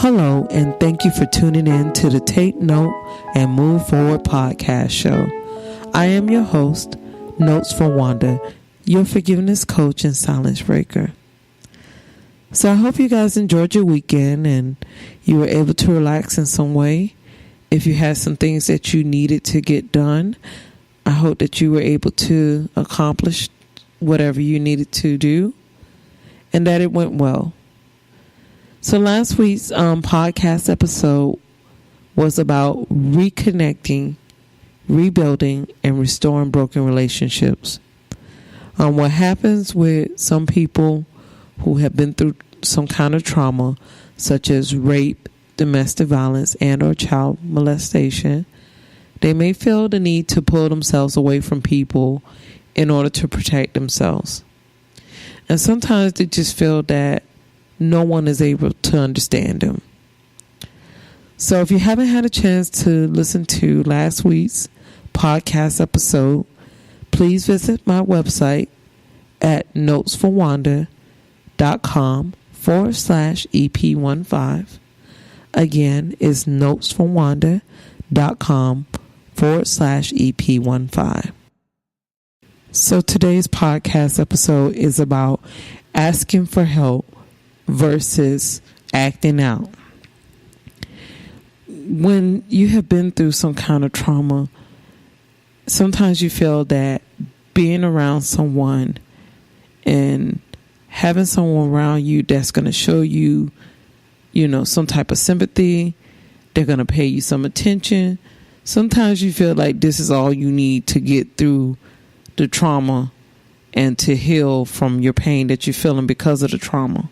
Hello, and thank you for tuning in to the Take Note and Move Forward podcast show. I am your host, Notes for Wanda, your forgiveness coach and silence breaker. So I hope you guys enjoyed your weekend and you were able to relax in some way. If you had some things that you needed to get done, I hope that you were able to accomplish whatever you needed to do and that it went well. So last week's podcast episode was about reconnecting, rebuilding, and restoring broken relationships. What happens with some people who have been through some kind of trauma, such as rape, domestic violence, and or child molestation, they may feel the need to pull themselves away from people in order to protect themselves. And sometimes they just feel that no one is able to understand them. So if you haven't had a chance to listen to last week's podcast episode, please visit my website at notesforwanda.com/EP15. Again, it's notesforwanda.com/EP15. So today's podcast episode is about asking for help versus acting out. When you have been through some kind of trauma, sometimes you feel that being around someone and having someone around you that's going to show you, some type of sympathy, they're going to pay you some attention. Sometimes you feel like this is all you need to get through the trauma and to heal from your pain that you're feeling because of the trauma.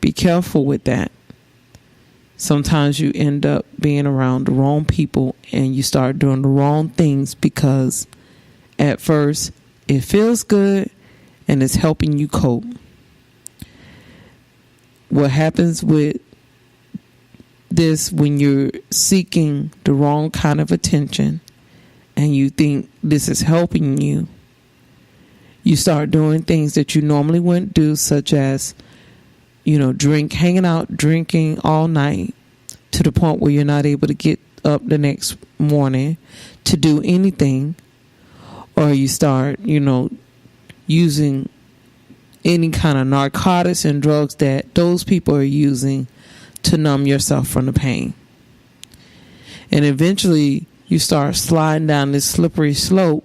Be careful with that. Sometimes you end up being around the wrong people and you start doing the wrong things because at first it feels good and it's helping you cope. What happens with this when you're seeking the wrong kind of attention and you think this is helping you, you start doing things that you normally wouldn't do, such as hanging out, drinking all night to the point where you're not able to get up the next morning to do anything. Or you start, using any kind of narcotics and drugs that those people are using to numb yourself from the pain. And eventually you start sliding down this slippery slope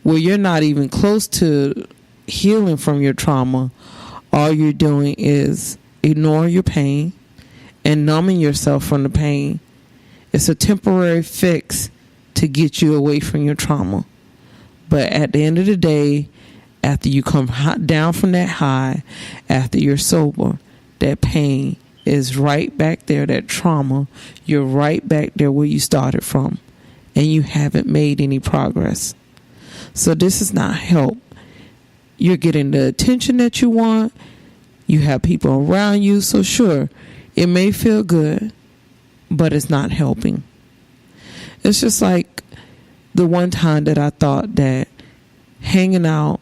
where you're not even close to healing from your trauma. All you're doing is ignoring your pain and numbing yourself from the pain. It's a temporary fix to get you away from your trauma. But at the end of the day, after you come down from that high, after you're sober, that pain is right back there, that trauma, you're right back there where you started from. And you haven't made any progress. So this is not help. You're getting the attention that you want. You have people around you. So sure, it may feel good, but it's not helping. It's just like the one time that I thought that hanging out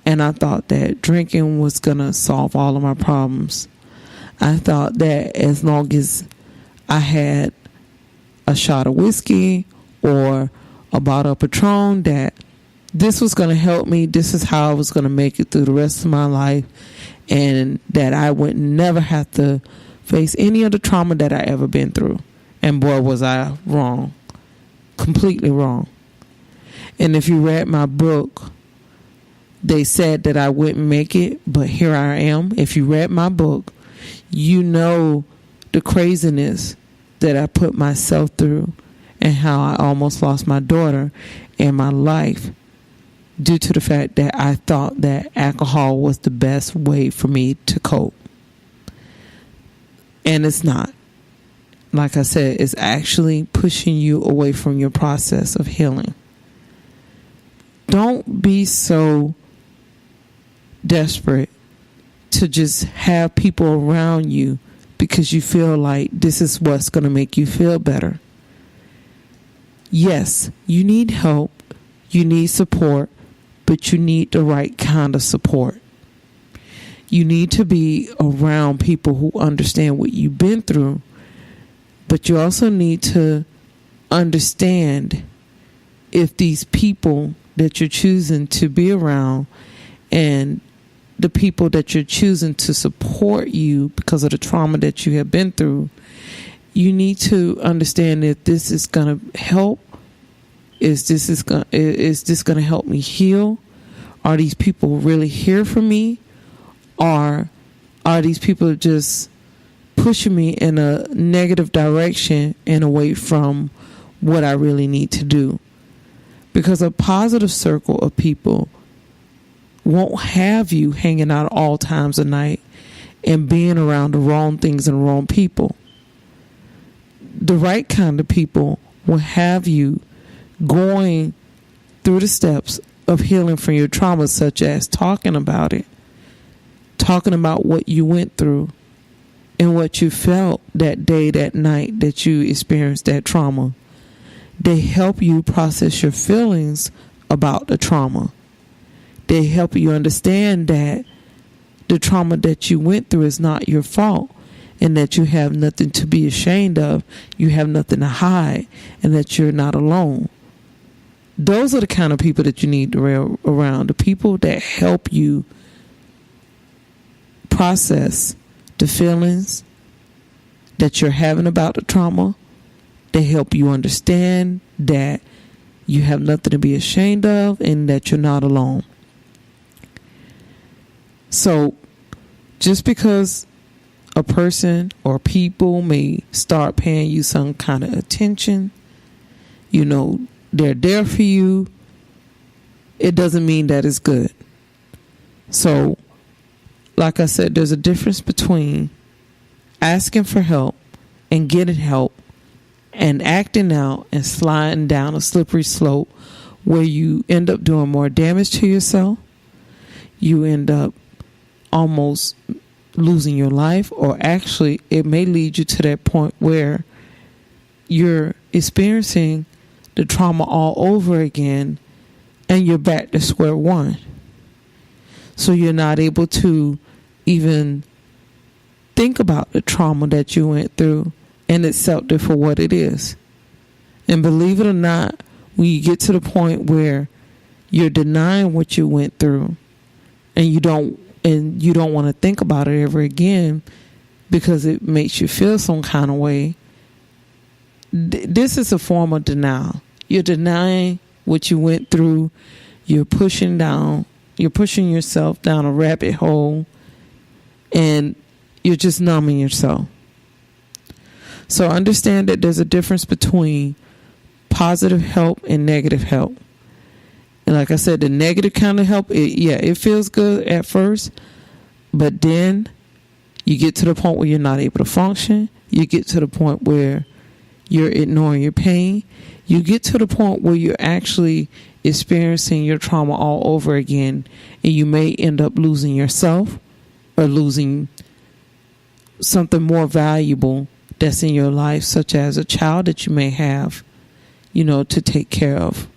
and I thought that drinking was going to solve all of my problems. I thought that as long as I had a shot of whiskey or a bottle of Patron, that this was going to help me. This is how I was going to make it through the rest of my life, and that I would never have to face any of the trauma that I ever been through. And boy, was I wrong. Completely wrong. And if you read my book, they said that I wouldn't make it, but here I am. If you read my book, you know the craziness that I put myself through and how I almost lost my daughter and my life due to the fact that I thought that alcohol was the best way for me to cope. And it's not. Like I said, it's actually pushing you away from your process of healing. Don't be so desperate to just have people around you because you feel like this is what's going to make you feel better. Yes, you need help, you need support, but you need the right kind of support. You need to be around people who understand what you've been through, but you also need to understand if these people that you're choosing to be around and the people that you're choosing to support you because of the trauma that you have been through, you need to understand if this is going to help. Is this going to help me heal? Are these people really here for me? Or are these people just pushing me in a negative direction and away from what I really need to do? Because a positive circle of people won't have you hanging out at all times of night and being around the wrong things and wrong people. The right kind of people will have you going through the steps of healing from your trauma, such as talking about it, talking about what you went through and what you felt that day, that night that you experienced that trauma. They help you process your feelings about the trauma. They help you understand that the trauma that you went through is not your fault, and that you have nothing to be ashamed of, you have nothing to hide, and that you're not alone. Those are the kind of people that you need to around, the people that help you process the feelings that you're having about the trauma. They help you understand that you have nothing to be ashamed of and that you're not alone. So just because a person or people may start paying you some kind of attention, they're there for you, it doesn't mean that it's good. So, like I said, there's a difference between asking for help and getting help and acting out and sliding down a slippery slope where you end up doing more damage to yourself. You end up almost losing your life, or actually it may lead you to that point where you're experiencing the trauma all over again and you're back to square one. So you're not able to even think about the trauma that you went through and accept it for what it is. And believe it or not, when you get to the point where you're denying what you went through and you don't want to think about it ever again because it makes you feel some kind of way, this is a form of denial. You're denying what you went through. You're pushing yourself down a rabbit hole, and you're just numbing yourself. So understand that there's a difference between positive help and negative help. And like I said, the negative kind of help, it feels good at first, but then you get to the point where you're not able to function. You get to the point where you're ignoring your pain. You get to the point where you're actually experiencing your trauma all over again, and you may end up losing yourself or losing something more valuable that's in your life, such as a child that you may have, to take care of.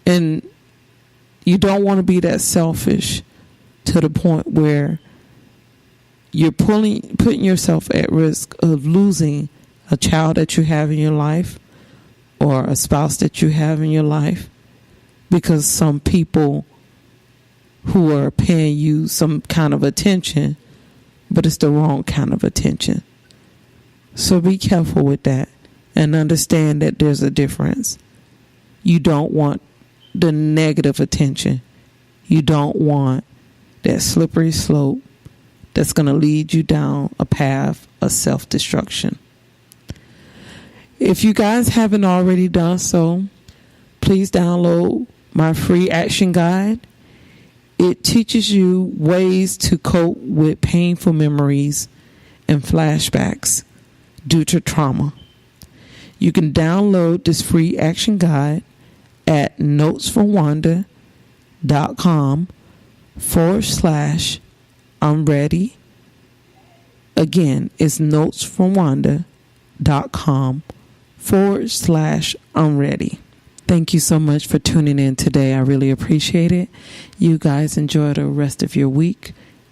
And you don't want to be that selfish to the point where you're putting yourself at risk of losing a child that you have in your life or a spouse that you have in your life because some people who are paying you some kind of attention, but it's the wrong kind of attention. So be careful with that and understand that there's a difference. You don't want the negative attention. You don't want that slippery slope that's going to lead you down a path of self-destruction. If you guys haven't already done so, please download my free action guide. It teaches you ways to cope with painful memories and flashbacks due to trauma. You can download this free action guide at notesfromwanda.com/I'm ready. Again, it's notesfromwanda.com/I'm ready. Thank you so much for tuning in today. I really appreciate it. You guys enjoy the rest of your week.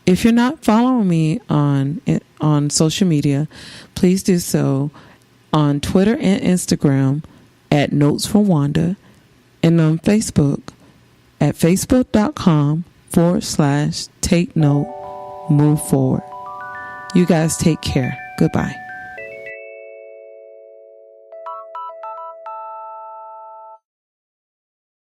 If you're not following me on social media, please do so on Twitter and Instagram at Notes from Wanda, and on Facebook at facebook.com/take note move forward. You guys take care. Goodbye.